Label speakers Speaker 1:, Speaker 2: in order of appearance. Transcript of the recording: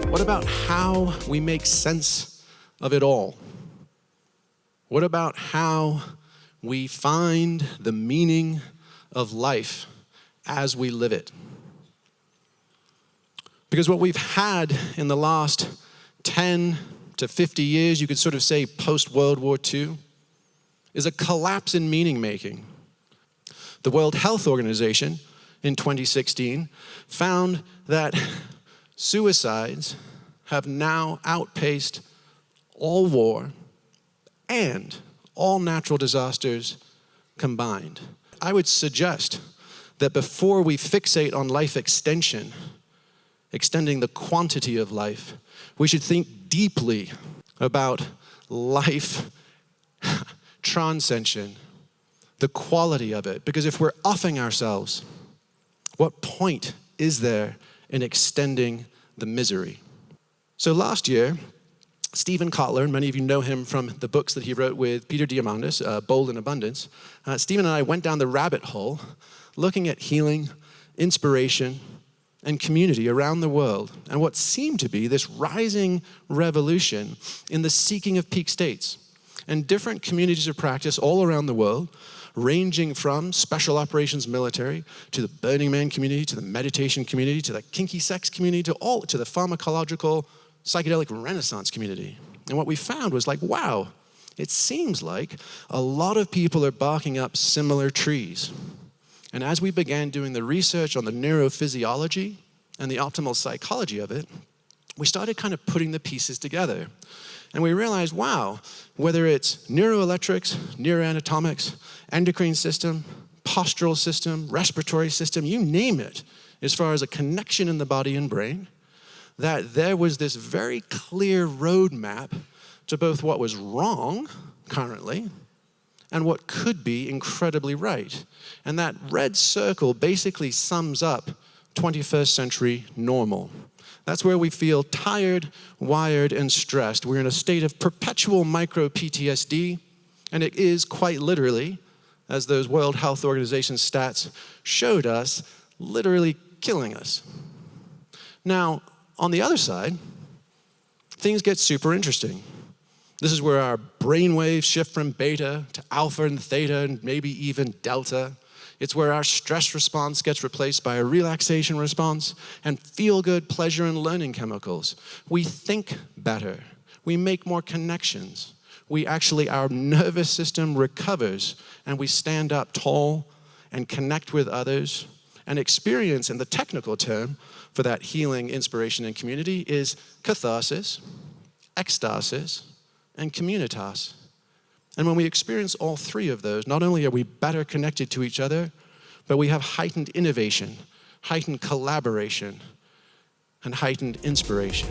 Speaker 1: What about how we make sense of it all? What about how we find the meaning of life as we live it? Because what we've had in the last 10 to 50 years, you could sort of say post-World War II, is a collapse in meaning making. The World Health Organization in 2016 found that suicides have now outpaced all war and all natural disasters combined. I would suggest that before we fixate on life extension, extending the quantity of life, we should think deeply about life transcension, the quality of it. Because if we're offing ourselves, what point is there in extending the misery? So last year, Stephen Kotler, and many of you know him from the books that he wrote with Peter Diamandis, Bold in Abundance. Stephen and I went down the rabbit hole looking at healing, inspiration, and community around the world, and what seemed to be this rising revolution in the seeking of peak states. And different communities of practice all around the world, ranging from special operations military, to the Burning Man community, to the meditation community, to the kinky sex community, to the pharmacological psychedelic renaissance community. And what we found was like, wow, it seems like a lot of people are barking up similar trees. And as we began doing the research on the neurophysiology and the optimal psychology of it, we started kind of putting the pieces together. And we realized, wow, whether it's neuroelectrics, neuroanatomics, endocrine system, postural system, respiratory system, you name it, as far as a connection in the body and brain, that there was this very clear roadmap to both what was wrong currently and what could be incredibly right. And that red circle basically sums up 21st century normal. That's where we feel tired, wired, and stressed. We're in a state of perpetual micro-PTSD, and it is quite literally, as those World Health Organization stats showed us, literally killing us. Now, on the other side, things get super interesting. This is where our brain waves shift from beta to alpha and theta and maybe even delta. It's where our stress response gets replaced by a relaxation response and feel-good pleasure and learning chemicals. We think better. We make more connections. Our nervous system recovers and we stand up tall and connect with others and experience, in the technical term for that healing, inspiration, and community, is catharsis, ecstasis, and communitas. And when we experience all three of those, not only are we better connected to each other, but we have heightened innovation, heightened collaboration, and heightened inspiration.